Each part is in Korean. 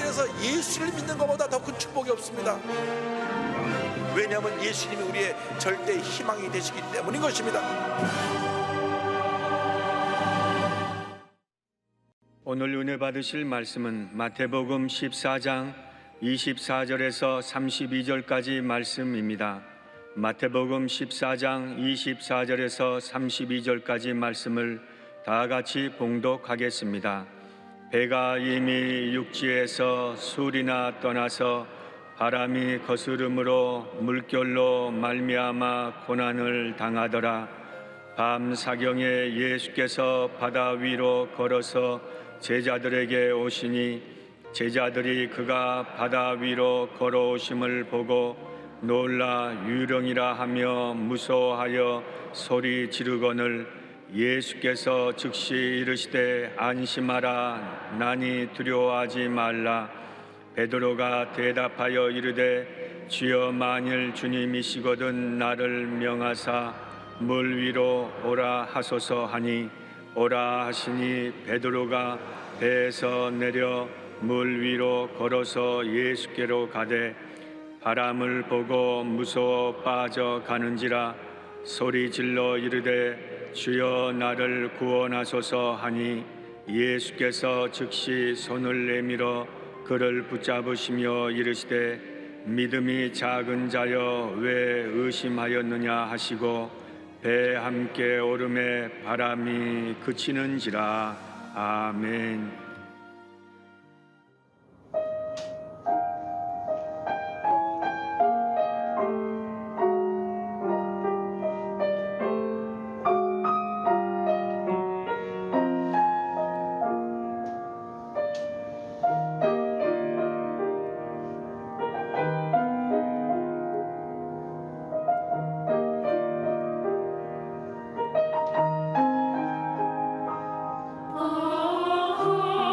인해서 예수를 믿는 것보다 더 큰 축복이 없습니다. 왜냐하면 예수님이 우리의 절대 희망이 되시기 때문인 것입니다. 오늘 은혜 받으실 말씀은 마태복음 14장 24절에서 32절까지 말씀입니다. 마태복음 14장 24절에서 32절까지 말씀을 다 같이 봉독하겠습니다. 배가 이미 육지에서 술이나 떠나서 바람이 거스름으로 물결로 말미암아 고난을 당하더라. 밤 사경에 예수께서 바다 위로 걸어서 제자들에게 오시니 제자들이 그가 바다 위로 걸어오심을 보고 놀라 유령이라 하며 무서워하여 소리 지르거늘 예수께서 즉시 이르시되 안심하라 나니 두려워하지 말라. 베드로가 대답하여 이르되 주여 만일 주님이시거든 나를 명하사 물 위로 오라 하소서 하니 오라 하시니 베드로가 배에서 내려 물 위로 걸어서 예수께로 가되 바람을 보고 무서워 빠져가는지라 소리 질러 이르되 주여 나를 구원하소서 하니 예수께서 즉시 손을 내밀어 그를 붙잡으시며 이르시되 믿음이 작은 자여 왜 의심하였느냐 하시고 배에 함께 오름에 바람이 그치는지라. 아멘. Oh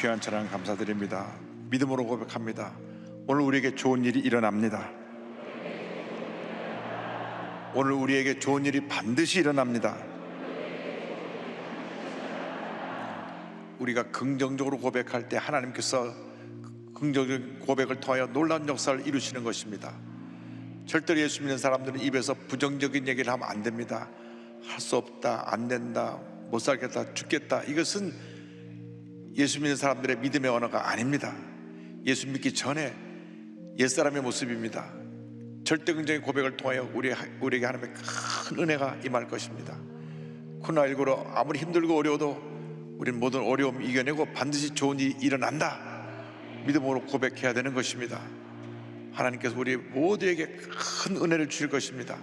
귀한 찬양 감사드립니다. 믿음으로 고백합니다. 오늘 우리에게 좋은 일이 일어납니다. 오늘 우리에게 좋은 일이 반드시 일어납니다. 우리가 긍정적으로 고백할 때 하나님께서 긍정적인 고백을 통하여 놀라운 역사를 이루시는 것입니다. 절대로 예수 믿는 사람들은 입에서 부정적인 얘기를 하면 안 됩니다. 할 수 없다, 안 된다, 못 살겠다, 죽겠다. 이것은 예수 믿는 사람들의 믿음의 언어가 아닙니다. 예수 믿기 전에 옛사람의 모습입니다. 절대 긍정의 고백을 통하여 우리에게 하나님의 큰 은혜가 임할 것입니다. 코로나19로 아무리 힘들고 어려워도 우리는 모든 어려움 이겨내고 반드시 좋은 일이 일어난다, 믿음으로 고백해야 되는 것입니다. 하나님께서 우리 모두에게 큰 은혜를 주실 것입니다.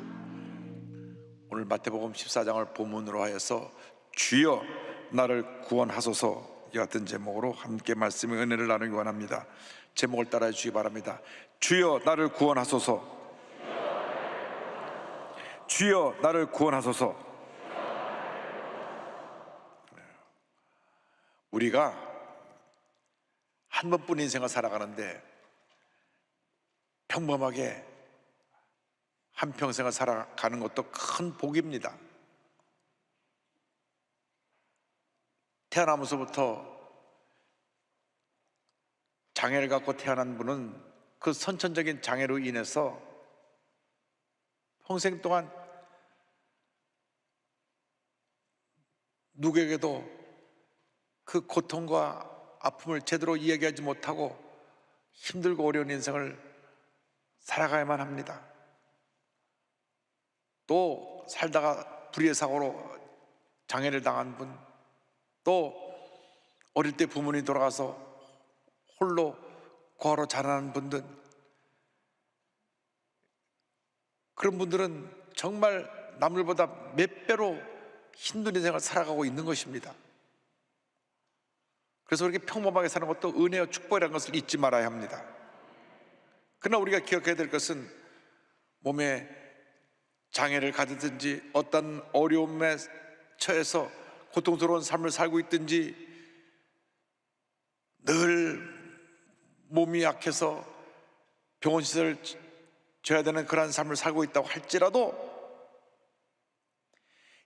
오늘 마태복음 14장을 본문으로 하여서 주여 나를 구원하소서 이 같은 제목으로 함께 말씀의 은혜를 나누기 원합니다. 제목을 따라해 주시기 바랍니다. 주여 나를 구원하소서. 주여 나를 구원하소서. 우리가 한 번뿐인 인생을 살아가는데 평범하게 한평생을 살아가는 것도 큰 복입니다. 태어나면서부터 장애를 갖고 태어난 분은 그 선천적인 장애로 인해서 평생 동안 누구에게도 그 고통과 아픔을 제대로 이야기하지 못하고 힘들고 어려운 인생을 살아가야만 합니다. 또 살다가 불의의 사고로 장애를 당한 분, 또 어릴 때 부모님이 돌아가서 홀로 고아로 자라는 분들, 그런 분들은 정말 남들보다 몇 배로 힘든 인생을 살아가고 있는 것입니다. 그래서 그렇게 평범하게 사는 것도 은혜와 축복이라는 것을 잊지 말아야 합니다. 그러나 우리가 기억해야 될 것은 몸에 장애를 가지든지 어떤 어려움에 처해서 고통스러운 삶을 살고 있든지 늘 몸이 약해서 병원 시설을 져야 되는 그런 삶을 살고 있다고 할지라도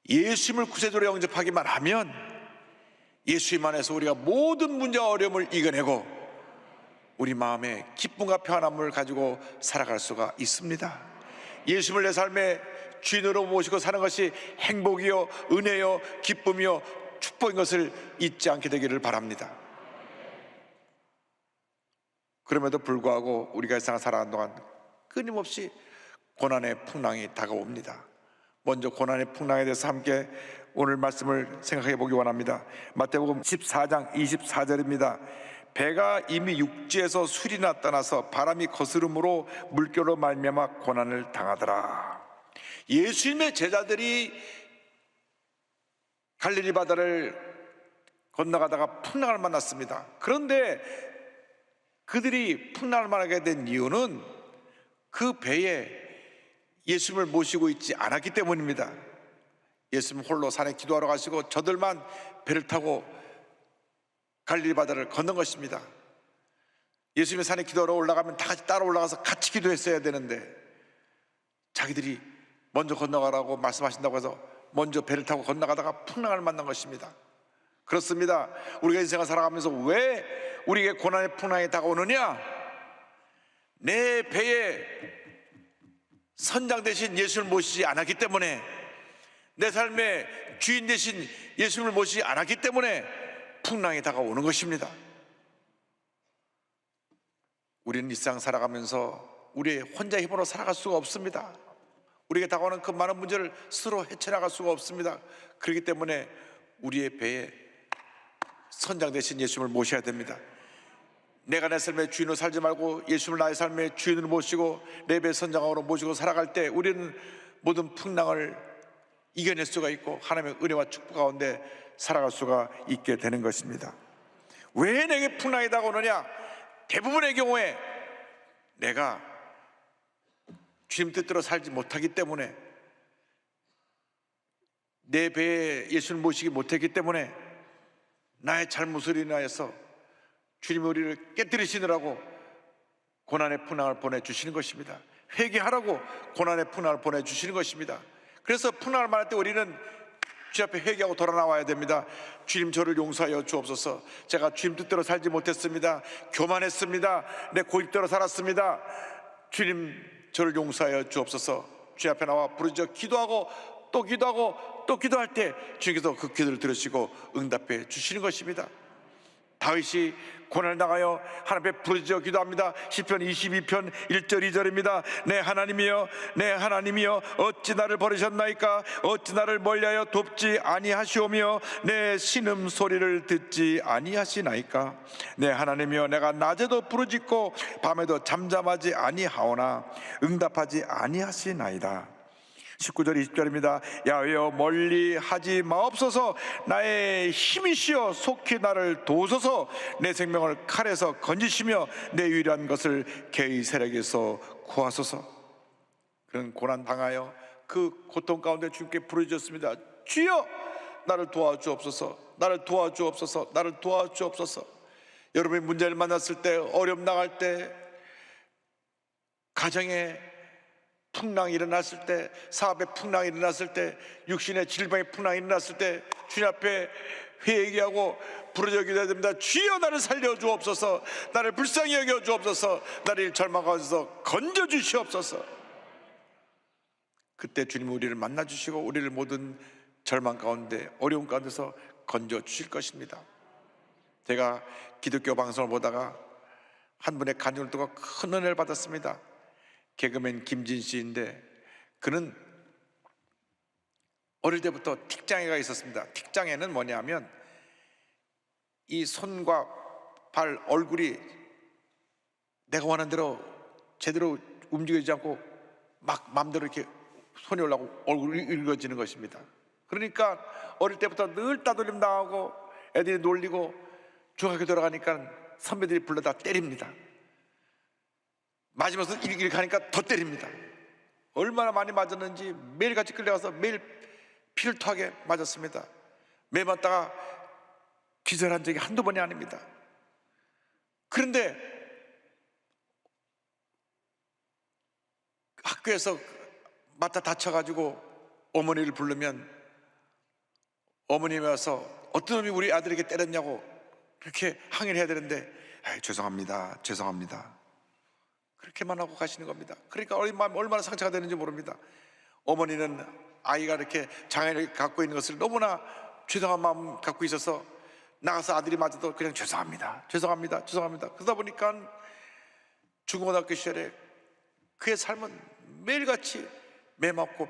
예수님을 구세주로 영접하기만 하면 예수님 안에서 우리가 모든 문제와 어려움을 이겨내고 우리 마음에 기쁨과 평안함을 가지고 살아갈 수가 있습니다. 예수님을 내 삶의 주인으로 모시고 사는 것이 행복이요, 은혜요, 기쁨이요, 축복인 것을 잊지 않게 되기를 바랍니다. 그럼에도 불구하고 우리가 이 세상 살아가는 동안 끊임없이 고난의 풍랑이 다가옵니다. 먼저 고난의 풍랑에 대해서 함께 오늘 말씀을 생각해 보기 원합니다. 마태복음 14장 24절입니다. 배가 이미 육지에서 술이나 떠나서 바람이 거스름으로 물결로 말미암아 고난을 당하더라. 예수님의 제자들이 갈릴리 바다를 건너가다가 풍랑을 만났습니다. 그런데 그들이 풍랑을 만나게 된 이유는 그 배에 예수님을 모시고 있지 않았기 때문입니다. 예수님 홀로 산에 기도하러 가시고 저들만 배를 타고 갈릴리 바다를 건넌 것입니다. 예수님이 산에 기도하러 올라가면 다 같이 따라 올라가서 같이 기도했어야 되는데 자기들이 먼저 건너가라고 말씀하신다고 해서 먼저 배를 타고 건너가다가 풍랑을 만난 것입니다. 그렇습니다. 우리가 인생을 살아가면서 왜 우리에게 고난의 풍랑이 다가오느냐? 내 배에 선장 대신 예수를 모시지 않았기 때문에, 내 삶의 주인 대신 예수님을 모시지 않았기 때문에 풍랑이 다가오는 것입니다. 우리는 일상 살아가면서 우리의 혼자 힘으로 살아갈 수가 없습니다. 우리에게 다가오는 그 많은 문제를 스스로 헤쳐나갈 수가 없습니다. 그렇기 때문에 우리의 배에 선장 대신 예수님을 모셔야 됩니다. 내가 내 삶의 주인으로 살지 말고 예수님을 나의 삶의 주인으로 모시고 내 배의 선장으로 모시고 살아갈 때 우리는 모든 풍랑을 이겨낼 수가 있고 하나님의 은혜와 축복 가운데 살아갈 수가 있게 되는 것입니다. 왜 내게 풍랑이 다가오느냐? 대부분의 경우에 내가 주님 뜻대로 살지 못하기 때문에, 내 배에 예수를 모시기 못했기 때문에, 나의 잘못을 인하여서 주님이 우리를 깨뜨리시느라고 고난의 풍랑을 보내주시는 것입니다. 회개하라고 고난의 풍랑을 보내주시는 것입니다. 그래서 풍랑을 만날 때 우리는 주님 앞에 회개하고 돌아 나와야 됩니다. 주님, 저를 용서하여 주옵소서. 제가 주님 뜻대로 살지 못했습니다. 교만했습니다. 내 고집대로 살았습니다. 주님, 저를 용서하여 주옵소서. 주님 앞에 나와 부르짖어 기도하고 또 기도하고 또 기도할 때 주님께서 그 기도를 들으시고 응답해 주시는 것입니다. 다윗이 고난을 당하여 하나님 앞에 부르짖어 기도합니다. 시편 22편 1절 2절입니다. 내 하나님이여, 내 하나님이여, 어찌 나를 버리셨나이까? 어찌 나를 멀리하여 돕지 아니하시오며 내 신음 소리를 듣지 아니하시나이까? 내 하나님이여, 내가 낮에도 부르짖고 밤에도 잠잠하지 아니하오나 응답하지 아니하시나이다. 19절 20절입니다. 야외여, 멀리 하지 마옵소서. 나의 힘이시여, 속히 나를 도우소서. 내 생명을 칼에서 건지시며 내 유일한 것을 개의 세력에서 구하소서. 그런 고난 당하여 그 고통 가운데 주님께 부르짖었습니다. 주여, 나를 도와주옵소서. 나를 도와주옵소서. 나를 도와주옵소서. 여러분이 문제를 만났을 때, 어려움 당할 때, 가정에 풍랑이 일어났을 때, 사업의 풍랑이 일어났을 때, 육신의 질병의 풍랑이 일어났을 때 주님 앞에 회개하고 부르짖어 기도해야 됩니다. 주여, 나를 살려주옵소서. 나를 불쌍히 여겨주옵소서. 나를 절망하셔서 건져주시옵소서. 그때 주님은 우리를 만나주시고 우리를 모든 절망 가운데, 어려움 가운데서 건져주실 것입니다. 제가 기독교 방송을 보다가 한 분의 간증을 듣고 큰 은혜를 받았습니다. 개그맨 김진 씨인데, 그는 어릴 때부터 틱장애가 있었습니다. 틱장애는 뭐냐면 이 손과 발, 얼굴이 내가 원하는 대로 제대로 움직이지 않고 막 마음대로 이렇게 손이 올라가고 얼굴이 일그러지는 것입니다. 그러니까 어릴 때부터 늘 따돌림 당하고 애들이 놀리고 중학교 들어가니까 선배들이 불러다 때립니다. 맞으면서 이렇게 하니까 더 때립니다. 얼마나 많이 맞았는지 매일같이 끌려가서 매일 피를 토하게 맞았습니다. 매 맞다가 기절한 적이 한두 번이 아닙니다. 그런데 학교에서 맞다 다쳐가지고 어머니를 부르면 어머님이 와서 어떤 놈이 우리 아들에게 때렸냐고 그렇게 항의를 해야 되는데, 죄송합니다, 죄송합니다, 그렇게만 하고 가시는 겁니다. 그러니까 얼마나 상처가 되는지 모릅니다. 어머니는 아이가 이렇게 장애를 갖고 있는 것을 너무나 죄송한 마음 갖고 있어서 나가서 아들이 맞아도 그냥 죄송합니다, 죄송합니다, 죄송합니다. 그러다 보니까 중고등학교 시절에 그의 삶은 매일같이 매 맞고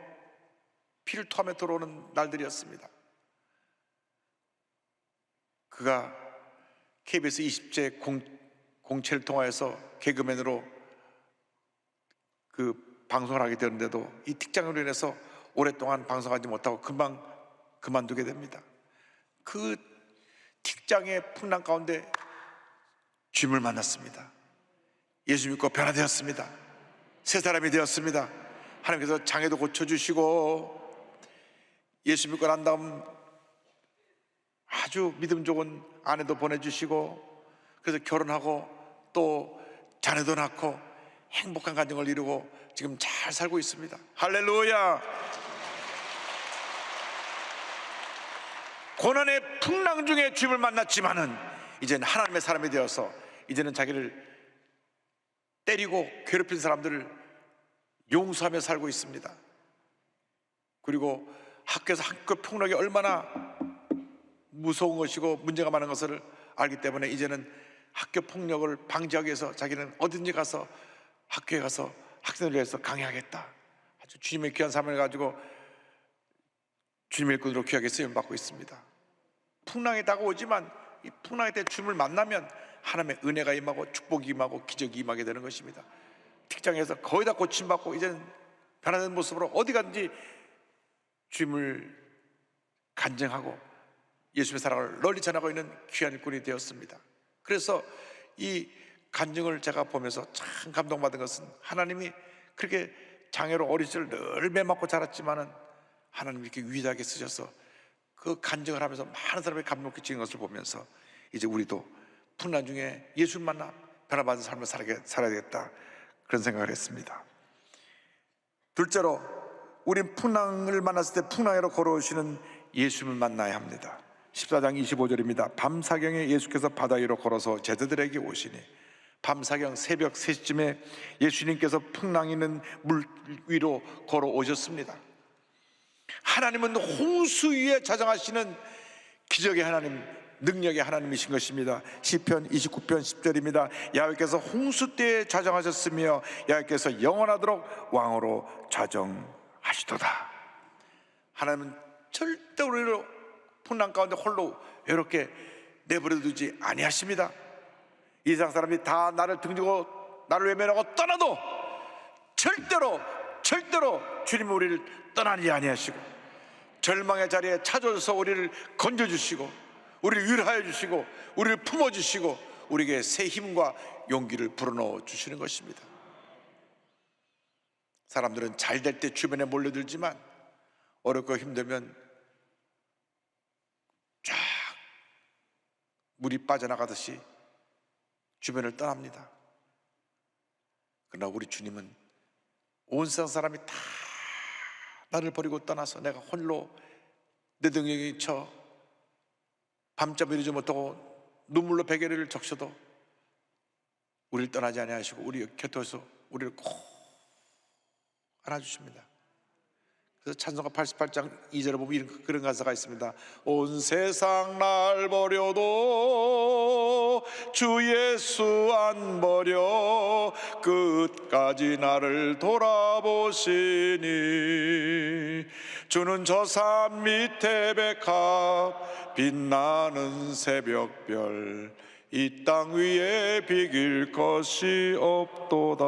피를 토하며 들어오는 날들이었습니다. 그가 KBS 20제 공채를 통하여서 개그맨으로 그 방송을 하게 되는데도 이 틱장애로 인해서 오랫동안 방송하지 못하고 금방 그만두게 됩니다. 그 틱장애 풍랑 가운데 주님을 만났습니다. 예수 믿고 변화되었습니다. 새 사람이 되었습니다. 하나님께서 장애도 고쳐주시고 예수 믿고 난 다음 아주 믿음 좋은 아내도 보내주시고, 그래서 결혼하고 또 자녀도 낳고 행복한 가정을 이루고 지금 잘 살고 있습니다. 할렐루야. 고난의 풍랑 중에 주님을 만났지만은 이제는 하나님의 사람이 되어서 이제는 자기를 때리고 괴롭힌 사람들을 용서하며 살고 있습니다. 그리고 학교에서 학교 폭력이 얼마나 무서운 것이고 문제가 많은 것을 알기 때문에 이제는 학교 폭력을 방지하기 위해서 자기는 어딘지 가서 학교에 가서 학생을 위해서 강의하겠다. 아주 주님의 귀한 삶을 가지고 주님의 일꾼으로 귀하게 쓰임받고 있습니다. 풍랑이 다가오지만 이 풍랑에 대해 주님을 만나면 하나님의 은혜가 임하고 축복이 임하고 기적이 임하게 되는 것입니다. 틱장에서 거의 다 고침받고 이제는 변화된 모습으로 어디 간지 주님을 간증하고 예수님의 사랑을 널리 전하고 있는 귀한 일꾼이 되었습니다. 그래서 이 간증을 제가 보면서 참 감동받은 것은, 하나님이 그렇게 장애로 어린 시절 늘 매맞고 자랐지만은 하나님이 이렇게 위대하게 쓰셔서 그 간증을 하면서 많은 사람이 감동 끼치는 것을 보면서 이제 우리도 풍랑 중에 예수를 만나 변화받은 삶을 살아야 되겠다, 그런 생각을 했습니다. 둘째로, 우린 풍랑을 만났을 때 풍랑으로 걸어오시는 예수님을 만나야 합니다. 14장 25절입니다. 밤사경에 예수께서 바다 위로 걸어서 제자들에게 오시니, 밤사경 새벽 3시쯤에 예수님께서 풍랑 있는 물 위로 걸어오셨습니다. 하나님은 홍수 위에 자정하시는 기적의 하나님, 능력의 하나님이신 것입니다. 시편 29편 10절입니다. 야훼께서 홍수 때에 자정하셨으며 야훼께서 영원하도록 왕으로 자정하시도다. 하나님은 절대 우리를 풍랑 가운데 홀로 외롭게 내버려 두지 아니하십니다. 이 세상 사람이 다 나를 등지고 나를 외면하고 떠나도 절대로 주님은 우리를 떠나지 아니하시고, 절망의 자리에 찾아서 우리를 건져주시고, 우리를 위로하여 주시고, 우리를 품어주시고, 우리에게 새 힘과 용기를 불어넣어 주시는 것입니다. 사람들은 잘 될 때 주변에 몰려들지만 어렵고 힘들면 쫙 물이 빠져나가듯이 주변을 떠납니다. 그러나 우리 주님은 온 세상 사람이 다 나를 버리고 떠나서 내가 홀로 내 등에 쳐 밤잠 이루지 못하고 눈물로 베개를 적셔도 우리를 떠나지 아니하시고 우리 곁에서 우리를 꼭 안아주십니다. 그래서 찬송가 88장 2절에 보면 그런 가사가 있습니다. 온 세상 날 버려도 주 예수 안 버려 끝까지 나를 돌아보시니, 주는 저 산 밑에 백합 빛나는 새벽별 이 땅 위에 비길 것이 없도다.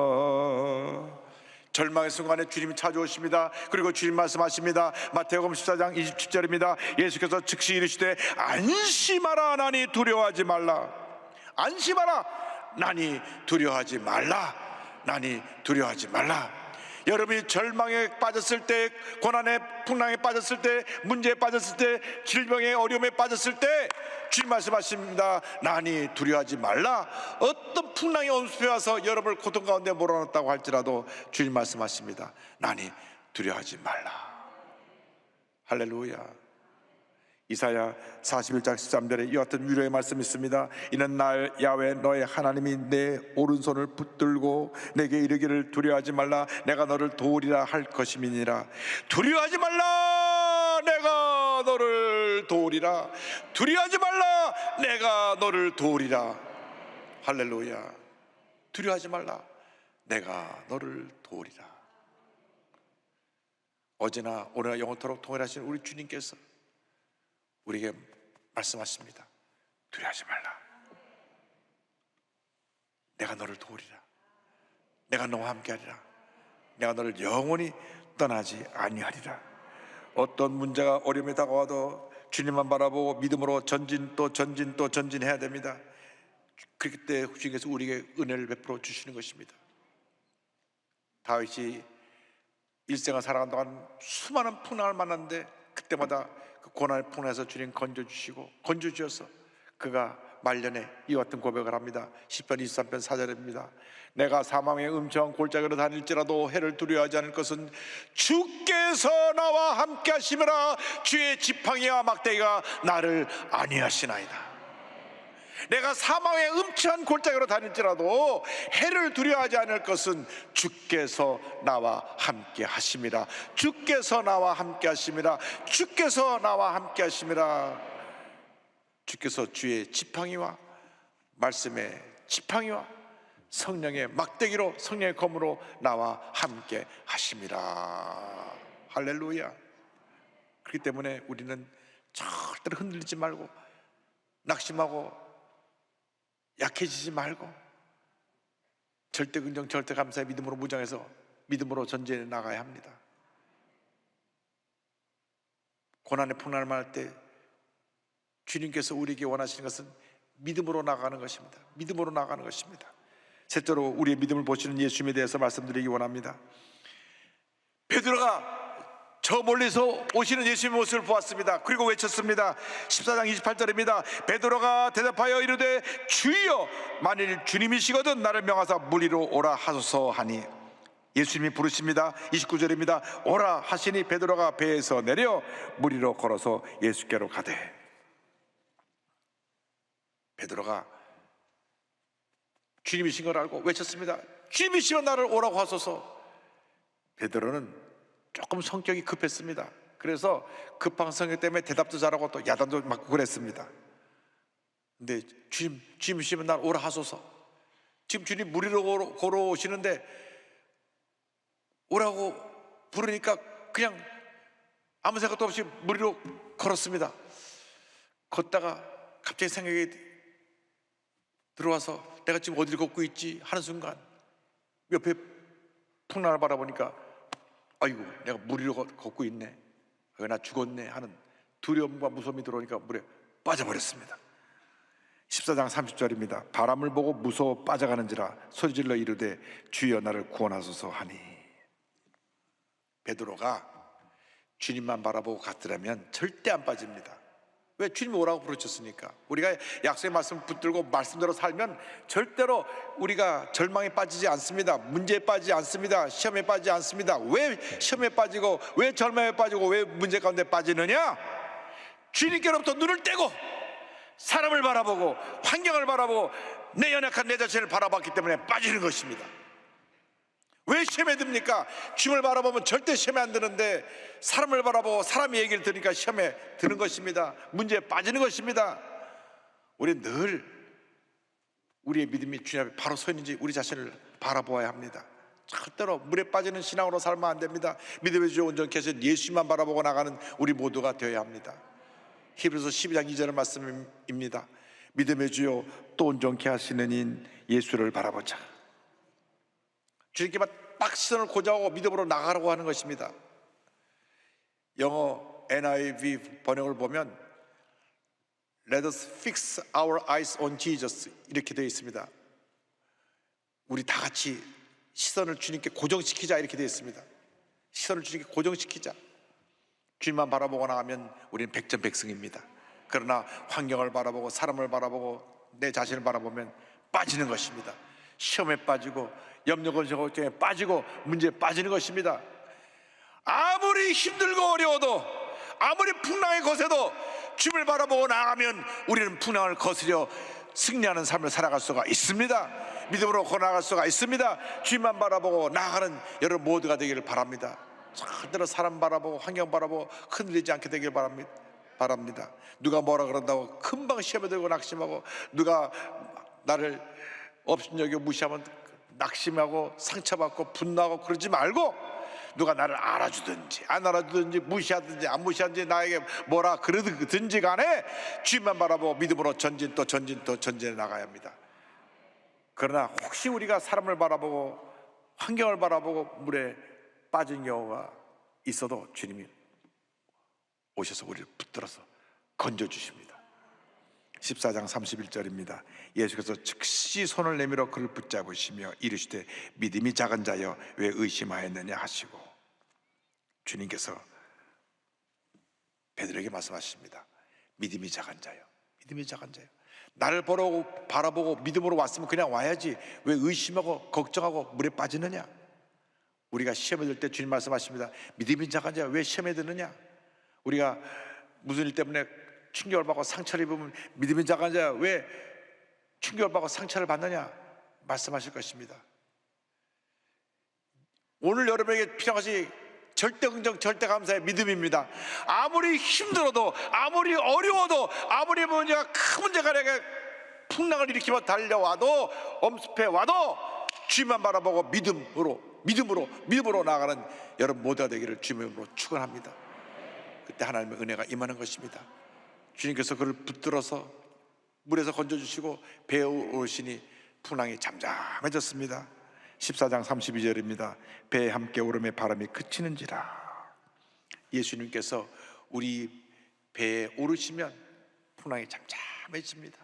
절망의 순간에 주님이 찾아오십니다. 그리고 주님 말씀하십니다. 마태복음 14장 27절입니다. 예수께서 즉시 이르시되 안심하라 나니 두려워하지 말라. 안심하라 나니 두려워하지 말라. 나니 두려워하지 말라. 여러분이 절망에 빠졌을 때, 고난의 풍랑에 빠졌을 때, 문제에 빠졌을 때, 질병의 어려움에 빠졌을 때 주님 말씀하십니다. 나니 두려워하지 말라. 어떤 풍랑이 엄습해 와서 여러분을 고통 가운데 몰아넣었다고 할지라도 주님 말씀하십니다. 나니 두려워하지 말라. 할렐루야. 이사야 41장 13절에 이와 같은 위로의 말씀이 있습니다. 이는 날 야훼 너의 하나님이 내 오른손을 붙들고 내게 이르기를 두려워하지 말라 내가 너를 도우리라 할 것임이니라. 두려워하지 말라 내가 너를 도우리라. 두려워하지 말라 내가 너를 도우리라. 할렐루야. 두려워하지 말라 내가 너를 도우리라. 어제나 오늘나 영원토록 통일하신 우리 주님께서 우리에게 말씀하십니다. 두려워하지 말라. 내가 너를 도우리라. 내가 너와 함께하리라. 내가 너를 영원히 떠나지 아니하리라. 어떤 문제가 어려움이 다가와도 주님만 바라보고 믿음으로 전진해야 됩니다. 그렇기 때문에 주님께서 우리에게 은혜를 베풀어 주시는 것입니다. 다윗이 일생을 살아간 동안 수많은 풍랑을 만났는데 그때마다 그 고난의 풍랑에서 주님 건져주셔서 그가 말년에 이와 같은 고백을 합니다. 시편 23편 4절입니다. 내가 사망의 음침한 골짜기로 다닐지라도 해를 두려워하지 않을 것은 주께서 나와 함께 하심이라. 주의 지팡이와 막대기가 나를 안위하시나이다. 내가 사망의 음침한 골짜기로 다닐지라도 해를 두려워하지 않을 것은 주께서 나와 함께 하심이라. 주께서 나와 함께 하심이라. 주께서 나와 함께 하심이라. 주께서 주의 지팡이와 말씀의 지팡이와 성령의 막대기로, 성령의 검으로 나와 함께 하심이라. 할렐루야. 그렇기 때문에 우리는 절대로 흔들리지 말고 낙심하고 약해지지 말고 절대 긍정 절대 감사의 믿음으로 무장해서 믿음으로 전진해 나가야 합니다. 고난의 풍랑을 만날 때 주님께서 우리에게 원하시는 것은 믿음으로 나가는 것입니다. 믿음으로 나가는 것입니다. 셋째로 우리의 믿음을 보시는 예수님에 대해서 말씀드리기 원합니다. 베드로가 저 멀리서 오시는 예수님의 모습을 보았습니다. 그리고 외쳤습니다. 14장 28절입니다. 베드로가 대답하여 이르되 주여, 만일 주님이시거든 나를 명하사 물 위로 오라 하소서 하니 예수님이 부르십니다. 29절입니다. 오라 하시니 베드로가 배에서 내려 물 위로 걸어서 예수께로 가되, 베드로가 주님이신 걸 알고 외쳤습니다. 주님이시면 나를 오라고 하소서. 베드로는 조금 성격이 급했습니다. 그래서 급한 성격 때문에 대답도 잘하고 또 야단도 맞고 그랬습니다. 근데 주님이시면 나를 오라 하소서. 지금 주님 물 위로 걸어오시는데 오라고 부르니까 그냥 아무 생각도 없이 물 위로 걸었습니다. 걷다가 갑자기 생각이 들어와서 내가 지금 어디를 걷고 있지 하는 순간 옆에 풍랑을 바라보니까 아이고, 내가 물 위로 걷고 있네, 나 죽었네 하는 두려움과 무서움이 들어오니까 물에 빠져버렸습니다. 14장 30절입니다. 바람을 보고 무서워 빠져가는지라 소리질러 이르되 주여 나를 구원하소서 하니. 베드로가 주님만 바라보고 갔더라면 절대 안 빠집니다. 왜? 주님이 오라고 부르셨으니까. 우리가 약속의 말씀 붙들고 말씀대로 살면 절대로 우리가 절망에 빠지지 않습니다. 문제에 빠지지 않습니다. 시험에 빠지지 않습니다. 왜 시험에 빠지고 왜 절망에 빠지고 왜 문제 가운데 빠지느냐? 주님께로부터 눈을 떼고 사람을 바라보고 환경을 바라보고 내 연약한 내 자신을 바라봤기 때문에 빠지는 것입니다. 왜 시험에 듭니까? 주님을 바라보면 절대 시험에 안 드는데 사람을 바라보고 사람의 얘기를 들으니까 시험에 드는 것입니다. 문제에 빠지는 것입니다. 우리는 늘 우리의 믿음이 주님 앞에 바로 서 있는지 우리 자신을 바라보아야 합니다. 절대로 물에 빠지는 신앙으로 살면 안 됩니다. 믿음의 주 온전케 하신 예수님만 바라보고 나가는 우리 모두가 되어야 합니다. 히브리서 12장 2절 말씀입니다. 믿음의 주요 또 온전케 하시는 인 예수를 바라보자. 주님께만 딱 시선을 고정하고 믿음으로 나가라고 하는 것입니다. 영어 NIV 번역을 보면 Let us fix our eyes on Jesus 이렇게 되어 있습니다. 우리 다 같이 시선을 주님께 고정시키자 이렇게 되어 있습니다. 시선을 주님께 고정시키자. 주님만 바라보고 나가면 우리는 백전백승입니다. 그러나 환경을 바라보고 사람을 바라보고 내 자신을 바라보면 빠지는 것입니다. 시험에 빠지고 염려건성에 빠지고 문제에 빠지는 것입니다. 아무리 힘들고 어려워도 아무리 풍랑에 거세도 주님을 바라보고 나가면 우리는 풍랑을 거스려 승리하는 삶을 살아갈 수가 있습니다. 믿음으로 걸어나갈 수가 있습니다. 주님만 바라보고 나가는 여러분 모두가 되기를 바랍니다. 절대로 사람 바라보고 환경 바라보고 흔들리지 않게 되길 바랍니다. 누가 뭐라 그런다고 금방 시험에 들고 낙심하고 누가 나를 업신여기고 무시하면 낙심하고 상처받고 분노하고 그러지 말고 누가 나를 알아주든지 안 알아주든지 무시하든지 안 무시하든지 나에게 뭐라 그러든지 간에 주님만 바라보고 믿음으로 전진 또 전진 또 전진해 나가야 합니다. 그러나 혹시 우리가 사람을 바라보고 환경을 바라보고 물에 빠진 경우가 있어도 주님이 오셔서 우리를 붙들어서 건져주십니다. 14장 31절입니다. 예수께서 즉시 손을 내밀어 그를 붙잡으시며 이르시되 믿음이 작은 자여 왜 의심하였느냐 하시고, 주님께서 베드로에게 말씀하십니다. 믿음이 작은 자여, 믿음이 작은 자여. 나를 바라보고 믿음으로 왔으면 그냥 와야지 왜 의심하고 걱정하고 물에 빠지느냐. 우리가 시험에 들 때 주님 말씀하십니다. 믿음이 작은 자여 왜 시험에 드느냐. 우리가 무슨 일 때문에 충격을 받고 상처를 입으면 믿음이 작은 자야 왜 충격을 받고 상처를 받느냐 말씀하실 것입니다. 오늘 여러분에게 필요한 것이 절대 긍정 절대 감사의 믿음입니다. 아무리 힘들어도 아무리 어려워도 아무리 문제가 큰 문제가 내게 풍랑을 일으키며 달려와도 엄습해 와도 주님만 바라보고 믿음으로 나아가는 여러분 모두가 되기를 주님으로 축원합니다. 그때 하나님의 은혜가 임하는 것입니다. 주님께서 그를 붙들어서 물에서 건져주시고 배에 오르시니 풍랑이 잠잠해졌습니다. 14장 32절입니다. 배에 함께 오름에 바람이 그치는지라. 예수님께서 우리 배에 오르시면 풍랑이 잠잠해집니다.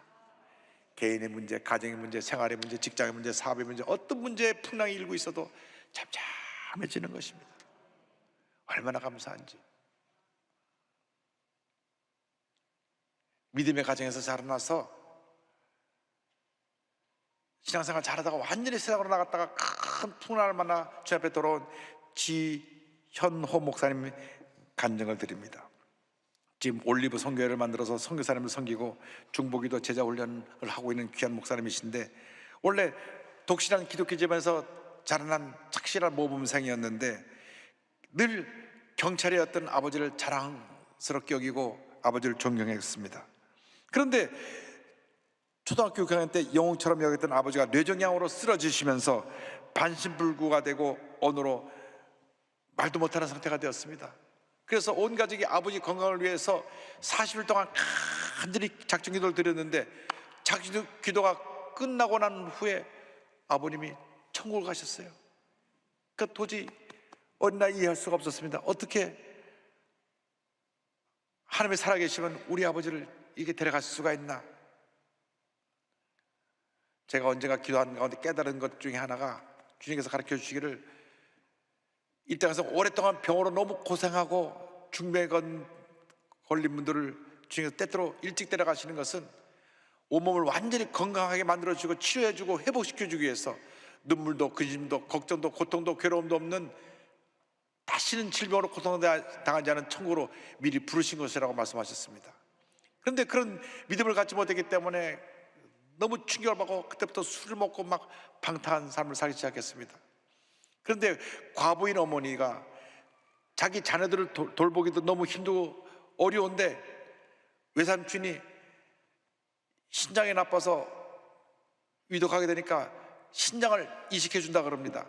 개인의 문제, 가정의 문제, 생활의 문제, 직장의 문제, 사업의 문제, 어떤 문제에 풍랑이 일고 있어도 잠잠해지는 것입니다. 얼마나 감사한지. 믿음의 가정에서 자라나서 신앙생활 잘하다가 완전히 세상으로 나갔다가 큰 풍랑을 만나 주 앞에 돌아온 지현호 목사님 간증을 드립니다. 지금 올리브 선교회를 만들어서 선교사님을 섬기고 중보기도 제자 훈련을 하고 있는 귀한 목사님이신데, 원래 독실한 기독교 집안에서 자라난 착실한 모범생이었는데 늘 경찰이었던 아버지를 자랑스럽게 여기고 아버지를 존경했습니다. 그런데 초등학교 6학년 때 영웅처럼 여겼던 아버지가 뇌종양으로 쓰러지시면서 반신불구가 되고 언어로 말도 못하는 상태가 되었습니다. 그래서 온 가족이 아버지 건강을 위해서 40일 동안 간절히 작정기도를 드렸는데, 작정기도가 끝나고 난 후에 아버님이 천국을 가셨어요. 그 도저히 어린 나이 이해할 수가 없었습니다. 어떻게 하나님이 살아계시면 우리 아버지를 이게 데려갈 수가 있나. 제가 언젠가 기도하는 가운데 깨달은 것 중에 하나가, 주님께서 가르쳐 주시기를, 이 땅에서 오랫동안 병으로 너무 고생하고 중매건 걸린 분들을 주님께서 때때로 일찍 데려가시는 것은 온몸을 완전히 건강하게 만들어주고 치료해주고 회복시켜주기 위해서, 눈물도 근심도 걱정도 고통도 괴로움도 없는 다시는 질병으로 고통당하지 않은 천국으로 미리 부르신 것이라고 말씀하셨습니다. 그런데 그런 믿음을 갖지 못했기 때문에 너무 충격을 받고 그때부터 술을 먹고 막 방탕한 삶을 살기 시작했습니다. 그런데 과부인 어머니가 자기 자녀들을 돌보기도 너무 힘들고 어려운데, 외삼촌이 신장이 나빠서 위독하게 되니까 신장을 이식해 준다 그럽니다.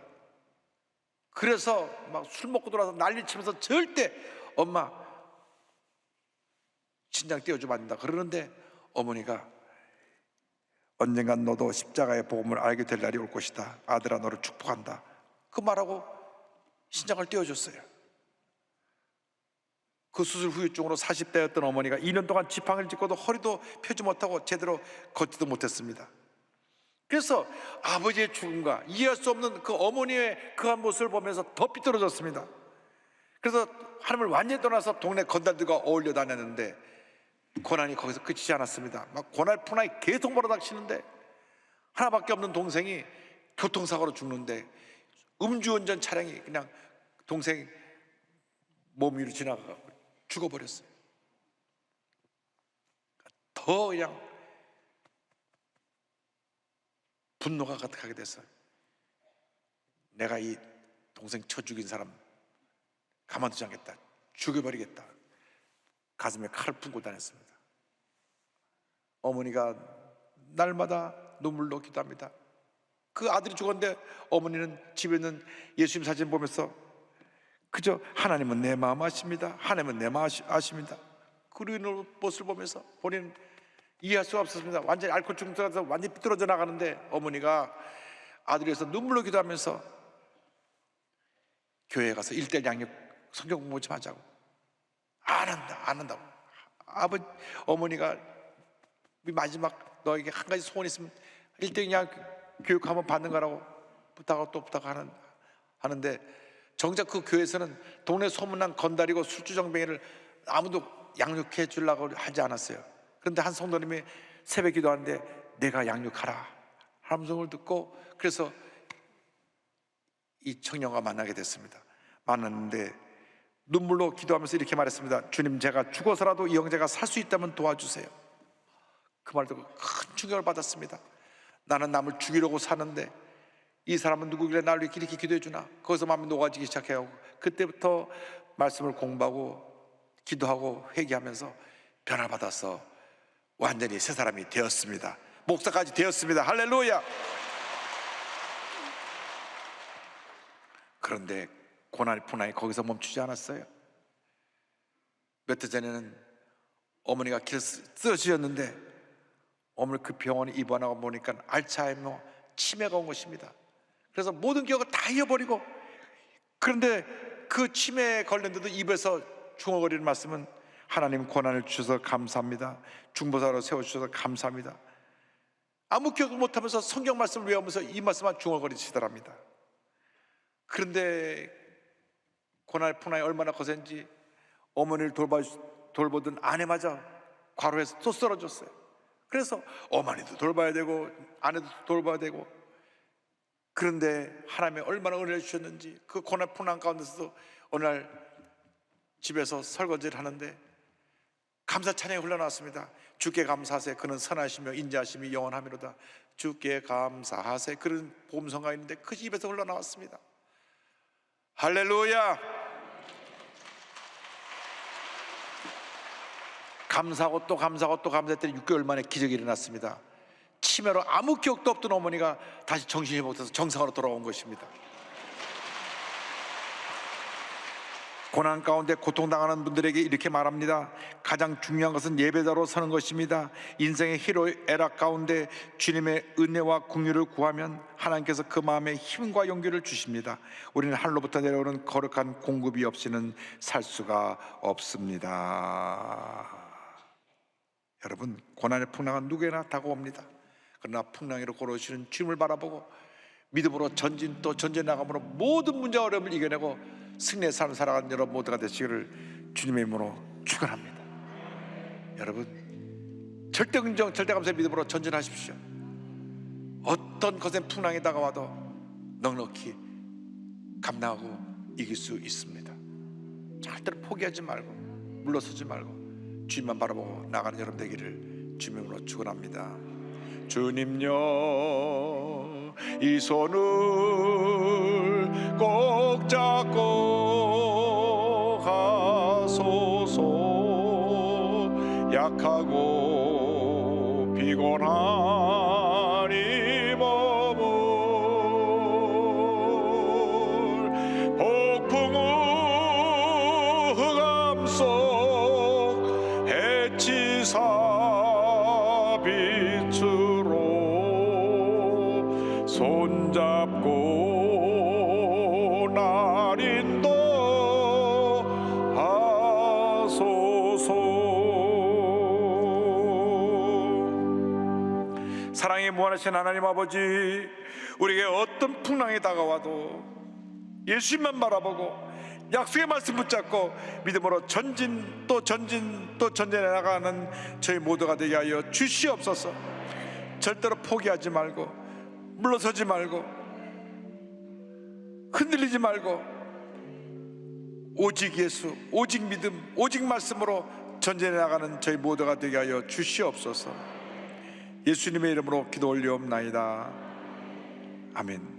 그래서 막 술 먹고 돌아서 난리치면서 절대 엄마 신장 떼어주면 안 된다 그러는데, 어머니가 언젠간 너도 십자가의 복음을 알게 될 날이 올 것이다, 아들아 너를 축복한다, 그 말하고 신장을 떼어줬어요. 그 수술 후유증으로 40대였던 어머니가 2년 동안 지팡이를 짚고도 허리도 펴지 못하고 제대로 걷지도 못했습니다. 그래서 아버지의 죽음과 이해할 수 없는 그 어머니의 그 한 모습을 보면서 더 삐뚤어졌습니다. 그래서 하나님을 완전히 떠나서 동네 건달들과 어울려 다녔는데, 고난이 거기서 끝이지 않았습니다. 막 고난이 계속 몰아닥치는데, 하나밖에 없는 동생이 교통사고로 죽는데 음주운전 차량이 그냥 동생 몸 위로 지나가고 죽어버렸어요. 더 그냥 분노가 가득하게 됐어요. 내가 이 동생 쳐 죽인 사람 가만두지 않겠다, 죽여버리겠다. 가슴에 칼을 품고 다녔습니다. 어머니가 날마다 눈물로 기도합니다. 그 아들이 죽었는데 어머니는 집에 있는 예수님 사진 보면서 그저 하나님은 내 마음 아십니다, 하나님은 내 마음 아십니다, 그런 모습을 보면서 본인은 이해할 수가 없었습니다. 완전히 알코올 중독자서 완전히 삐뚤어져 나가는데, 어머니가 아들에서 눈물로 기도하면서 교회에 가서 1:1 양육 성경 공부 좀 하자고. 안 한다고. 어머니가 마지막 너에게 한 가지 소원 있으면 1:1 양육 교육 한번 받는 거라고 부탁하고 또 하는데, 정작 그 교회에서는 동네 소문난 건달이고 술주정뱅이를 아무도 양육해 주려고 하지 않았어요. 그런데 한 성도님이 새벽 기도하는데 내가 양육하라 함성을 듣고, 그래서 이 청년과 만나게 됐습니다. 만났는데 눈물로 기도하면서 이렇게 말했습니다. 주님, 제가 죽어서라도 이 형제가 살 수 있다면 도와주세요. 그 말 듣고 큰 충격을 받았습니다. 나는 남을 죽이려고 사는데 이 사람은 누구길래 나를 이렇게 기도해 주나. 거기서 마음이 녹아지기 시작해요. 그때부터 말씀을 공부하고 기도하고 회개하면서 변화받아서 완전히 새 사람이 되었습니다. 목사까지 되었습니다. 할렐루야. 그런데 고난이 거기서 멈추지 않았어요. 몇 해 전에는 어머니가 길 쓰러지셨는데, 어머니 그 병원에 입원하고 보니까 알츠하이머 치매가 온 것입니다. 그래서 모든 기억을 다 잃어버리고, 그런데 그 치매에 걸렸는데도 입에서 중얼거리는 말씀은 하나님 고난을 주셔서 감사합니다, 중보자로 세워주셔서 감사합니다. 아무 기억도 못하면서 성경 말씀을 외우면서 이 말씀만 중얼거리시더랍니다. 그런데 고난의 풍랑이 얼마나 거센지 어머니를 돌보던 아내마저 과로해서 또 쓰러졌어요. 그래서 어머니도 돌봐야 되고 아내도 돌봐야 되고, 그런데 하나님이 얼마나 은혜를 주셨는지 그 고난 풍랑 가운데서도 어느 날 집에서 설거지를 하는데 감사 찬양이 흘러나왔습니다. 주께 감사하세 그는 선하시며 인자하심이 영원하미로다. 주께 감사하세, 그런 복음성가 있는데 그 입에서 흘러나왔습니다. 할렐루야. 감사하고 또 감사하고 또 감사했더니 6개월 만에 기적이 일어났습니다. 치매로 아무 기억도 없던 어머니가 다시 정신이 못해서 정상으로 돌아온 것입니다. 고난 가운데 고통당하는 분들에게 이렇게 말합니다. 가장 중요한 것은 예배자로 서는 것입니다. 인생의 희로애락 가운데 주님의 은혜와 긍휼을 구하면 하나님께서 그 마음에 힘과 용기를 주십니다. 우리는 하늘로부터 내려오는 거룩한 공급이 없이는 살 수가 없습니다. 여러분, 고난의 풍랑은 누구에나 다가옵니다. 그러나 풍랑 위로 걸어오시는 주님을 바라보고 믿음으로 전진 또 전진 나감으로 모든 문제와 어려움을 이겨내고 승리의 삶을 살아가는 여러분 모두가 되시기를 주님의 이름으로 축원합니다. 여러분, 절대 긍정 절대 감사의 믿음으로 전진하십시오. 어떤 거센 풍랑이 다가와도 넉넉히 감당하고 이길 수 있습니다. 절대로 포기하지 말고 물러서지 말고 주님만 바라보고 나가는 여러분 되기를 주님의 이름으로 축원합니다. 주님여, 이 손을 꼭 잡고 가소서. 약하고 피곤한 이 몸을 폭풍우 흑암 속 해치사 빛으로 손잡고 날 인도하소서. 사랑이 무한하신 하나님 아버지, 우리에게 어떤 풍랑이 다가와도 예수님만 바라보고 약속의 말씀 붙잡고 믿음으로 전진 또 전진 또 전진해 나가는 저희 모두가 되게 하여 주시옵소서. 절대로 포기하지 말고 물러서지 말고 흔들리지 말고 오직 예수, 오직 믿음, 오직 말씀으로 전진해 나가는 저희 모두가 되게 하여 주시옵소서. 예수님의 이름으로 기도 올리옵나이다. 아멘.